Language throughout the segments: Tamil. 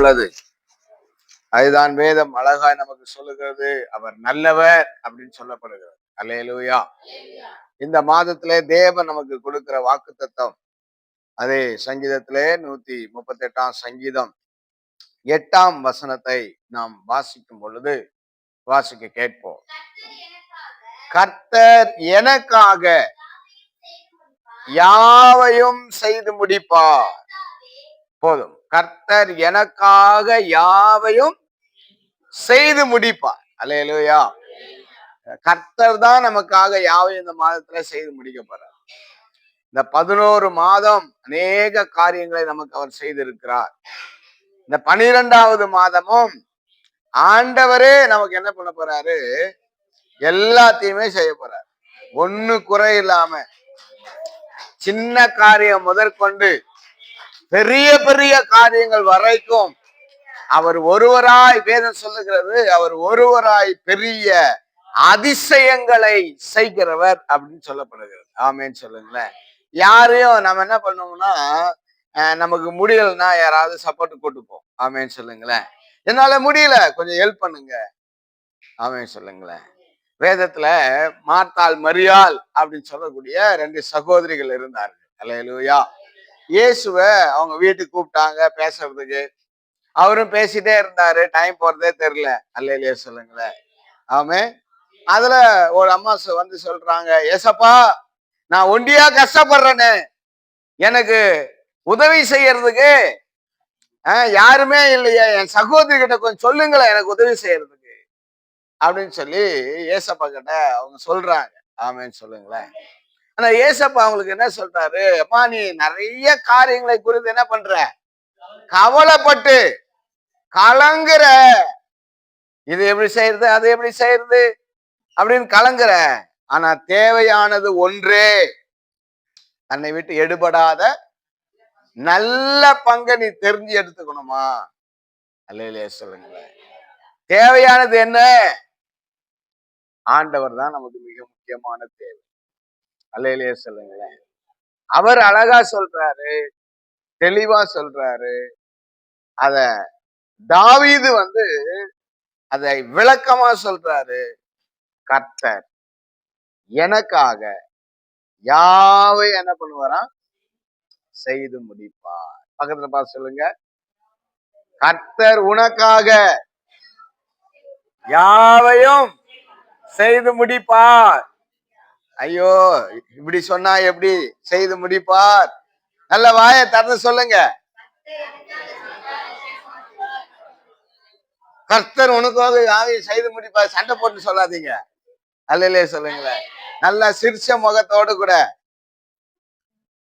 உள்ளது. அதுதான் வேதம் அழகாய் நமக்கு சொல்லுகிறது. அவர் நல்லவர் அப்படின்னு சொல்லப்படுகிறது. அல்லேலூயா. இந்த மாதத்திலே தேவன் நமக்கு கொடுக்கிற வாக்குத்தத்தம் அதே சங்கீதத்திலே 138 சங்கீதம் 8 வசனத்தை நாம் வாசிக்கும் பொழுது வாசிக்க கேட்போம். கர்த்தர் எனக்காக யாவையும் செய்து முடிப்பார். போதும். கர்த்தர் எனக்காக யாவையும் செய்து முடிப்பார். அல்லேலூயா. கர்த்தர் தான் நமக்காக யாவையும் இந்த மாதத்துல செய்து முடிக்க போறார். இந்த 11 மாதம் அநேக காரியங்களை நமக்கு அவர் செய்திருக்கிறார். இந்த 12வது மாதமும் ஆண்டவரே நமக்கு என்ன பண்ண போறாரு? எல்லாத்தையுமே செய்ய போறார். ஒண்ணு குறை இல்லாம சின்ன காரியம் முதற்கொண்டு பெரிய பெரிய காரியங்கள் வரைக்கும் அவர் ஒருவராய், வேதம் சொல்லுகிறது, அவர் ஒருவராய் பெரிய அதிசயங்களை செய்கிறவர் அப்படின்னு சொல்லப்படுகிறது. ஆமேன்னு சொல்லுங்களேன். யாரையும் நம்ம என்ன பண்ணுவோம்னா, நமக்கு முடியலன்னா யாராவது சப்போர்ட் கொடுப்போம். ஆமேன்னு சொல்லுங்களேன். என்னால முடியல, கொஞ்சம் ஹெல்ப் பண்ணுங்க. ஆமேன்னு சொல்லுங்களேன். வேதத்துல மார்த்தாள் மரியாள் அப்படின்னு சொல்லக்கூடிய 2 சகோதரிகள் இருந்தார்கள். அல்லேலூயா. இயேசுவ அவங்க வீட்டுக்கு கூப்பிட்டாங்க பேசுறதுக்கு. அவரும் பேசிட்டே இருந்தாரு. டைம் போறதே தெரியல. அல்லேலூயா சொல்லுங்களேன். ஆமே. அதுல ஒரு அம்மா வந்து சொல்றாங்க, ஏசப்பா நான் ஒண்டியா கஷ்டப்படுறேன்னு, எனக்கு உதவி செய்யறதுக்கு யாருமே இல்லையா, என் சகோதரி கிட்ட கொஞ்சம் சொல்லுங்களேன் எனக்கு உதவி செய்யறதுக்கு அப்படின்னு சொல்லி ஏசப்பா கிட்ட அவங்க சொல்றாங்க. ஆமேன்னு சொல்லுங்களேன். ஆனா ஏசப்பா அவங்களுக்கு என்ன சொல்றாரு? அம்மா நீ நிறைய காரியங்களை குறித்து என்ன பண்ற? கவலைப்பட்டு கலங்குற. இது எப்படி செய்யறது, அது எப்படி செய்யறது அப்படின்னு கலங்குற. ஆனா தேவையானது ஒன்றே, தன்னை விட்டு எடுபடாத நல்ல பங்கை நீ தெரிஞ்சு எடுத்துக்கணுமா? அல்லேலூயா சொல்லுங்களேன். தேவையானது என்ன? ஆண்டவர் தான் நமக்கு மிக முக்கியமான தேவை. அல்லேலூயா சொல்லுங்களேன். அவர் அழகா சொல்றாரு, தெளிவா சொல்றாரு. அத தாவீது வந்து அதை விளக்கமா சொல்றாரு. கர்த்தர் எனக்காக யாவை என்ன பண்ணுவாராம்? செய்து முடிப்பார். பக்கத்துல பார்த்து சொல்லுங்க, கர்த்தர் உனக்காக யாவையும் செய்து முடிப்பார். ஐயோ, இப்படி சொன்னா எப்படி செய்து முடிப்பார்? நல்ல வாயை திறந்து சொல்லுங்க. கர்த்தர் உனக்காக யாவையும் செய்து முடிப்பார். சண்டை போட்டு சொல்லாதீங்க. அல்லேலூயா சொல்லுங்களேன். நல்ல சிரிச்ச முகத்தோடு கூட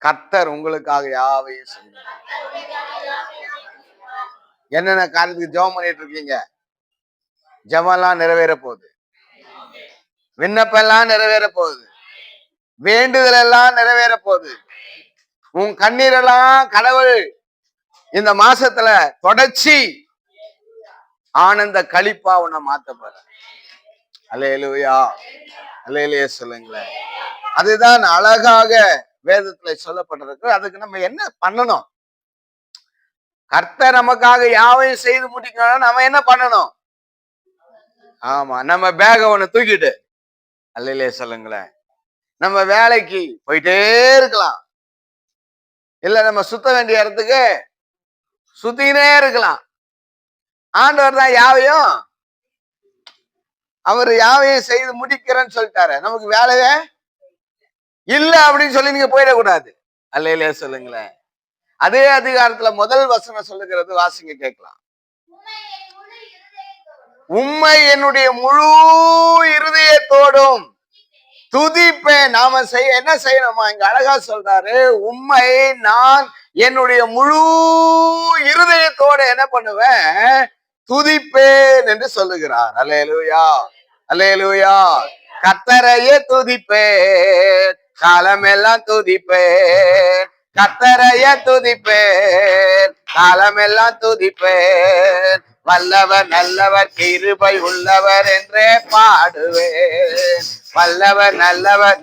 கர்த்தர் உங்களுக்காக யாவையும் செய்வார். என்னென்ன காரியத்துக்கு ஜெபம் பண்ணிட்டு இருக்கீங்க? ஜெபம்லாம் நிறைவேற போகுது. விண்ணப்பம் எல்லாம் நிறைவேற போகுது. வேண்டுதல் எல்லாம் நிறைவேற போகுது. உன் கண்ணீரெல்லாம் கடவுள் இந்த மாசத்துல தொடர்ச்சி ஆனந்த களிப்பா உன்னை மாத்த போற. அல்லேலூயா. அல்லேலூயா சொல்லுங்களேன். அதுதான் அழகாக வேதத்துல சொல்லப்பட்டிருக்கு. அதுக்கு நம்ம என்ன பண்ணணும்? கர்த்தர் நமக்காக யாவையும் செய்து முடிக்கணும். நம்ம என்ன பண்ணணும்? ஆமா, நம்ம பேக ஒண்ணு தூக்கிட்டு, அல்லேலூயா சொல்லுங்களேன், நம்ம வேலைக்கு போயிட்டே இருக்கலாம். இல்ல நம்ம சுத்த வேண்டிய இடத்துக்கு சுத்தினே இருக்கலாம். ஆண்டவர் தான் யாவையும், அவர் யாவையும் செய்து முடிக்கிறேன்னு சொல்லிட்டாரு. நமக்கு வேலையே இல்ல அப்படின்னு சொல்லி நீங்க போயிடக்கூடாது. அல்லேலூயா சொல்லுங்களேன். அதே அதிகாரத்துல முதல் வசனம் சொல்லுகிறது, வாசிங்க கேட்கலாம். உம்மை என்னுடைய முழு இருதயத்தோடும் துதிப்பேன். நாம என்ன செய்யணுமா? இங்க அழகா சொல்றாரு, உம்மை நான் என்னுடைய முழு இருதயத்தோட என்ன பண்ணுவேன்? துதிப்பேன் என்று சொல்லுகிறார். அல்லேலூயா. அல்லேலூயா. கர்த்தரையே துதிப்பேன், காலமெல்லாம் துதிப்பேன். கர்த்தரையே துதிப்பேன், காலமெல்லாம் துதிப்பேன். வல்லவர் நல்லவர் கிருபை உள்ளவர் என்றே பாடுவேன். வல்லவர் நல்லவர்.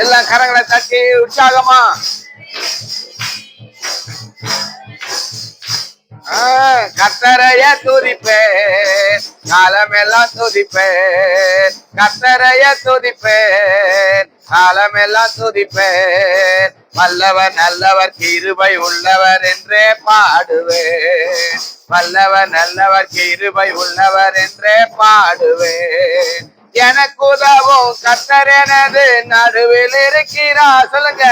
எல்லாம் கரங்களை தட்டி உற்சாகமா கத்தரைய துதிப்பேன், காலமெல்லாம் துதிப்பேன். கத்தரைய துதிப்பேன், காலமெல்லாம் துதிப்பேன். வல்லவர் நல்லவர் கிருபை உள்ளவர் என்றே பாடுவேன். வல்லவர் நல்லவர் கிருபை உள்ளவர் என்றே பாடுவேன். எனக்கு உதவும் கர்த்தர் எனது நடுவில் இருக்கிறார். சொல்லுங்க,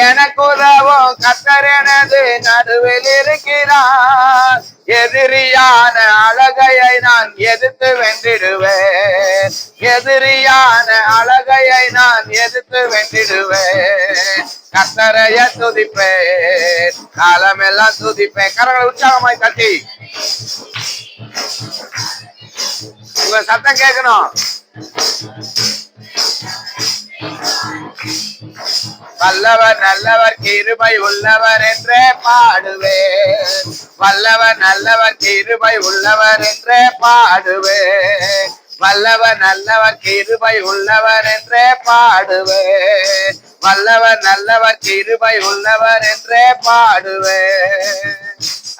எனக்கு உதவும் கர்த்தர் எனது நடுவில் இருக்கிறார். எதிரியான அழகையை நான் எதிர்த்து வென்றிடுவேன். எதிரியான அழகையை நான் எதிர்த்து வென்றிடுவேன். கர்த்தரைய துதிப்பேன், காலமெல்லாம் துதிப்பேன். கரங்களை உற்சாகமாய் தட்டி உங்க சத்தம் கேட்கணும். வல்லவர் நல்லவர் கிருபை உள்ளவர் என்றே பாடுவேன். வல்லவர் நல்லவர் கிருபை உள்ளவர் என்றே பாடுவேன். வல்லவர் நல்லவர் கிருபை உள்ளவர் என்றே பாடுவேன். வல்லவர் நல்லவர் கிருபை உள்ளவர் என்றே பாடுவேன்.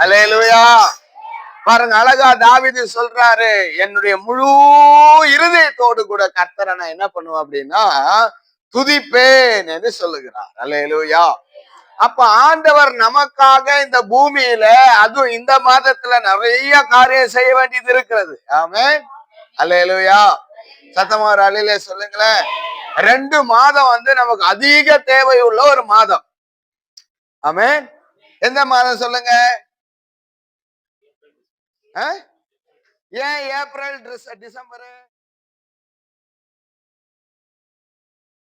அல்லேலூயா. பாருங்க, அழகா தாவீது சொல்றாரு, என்னுடைய முழு இருதயத்தோடு கூட கர்த்தரை நான் என்ன பண்ணுவேன் அப்படின்னா துதிப்பேன் என்று சொல்லுகிறார். அல்லேலூயா. அப்ப ஆண்டவர் நமக்காக இந்த பூமியில, அதுவும் இந்த மாதத்துல நிறைய காரியம் செய்ய வேண்டியது இருக்கிறது. ஆமென். அல்லேலூயா. சத்தமா ஒரு அல்லேலூயா சொல்லுங்களேன். 2 மாதம் நமக்கு அதிக தேவை உள்ள ஒரு மாதம். ஆமென். எந்த மாதம் சொல்லுங்க? ஏன் ஏப்ரல் டிசம்பர்?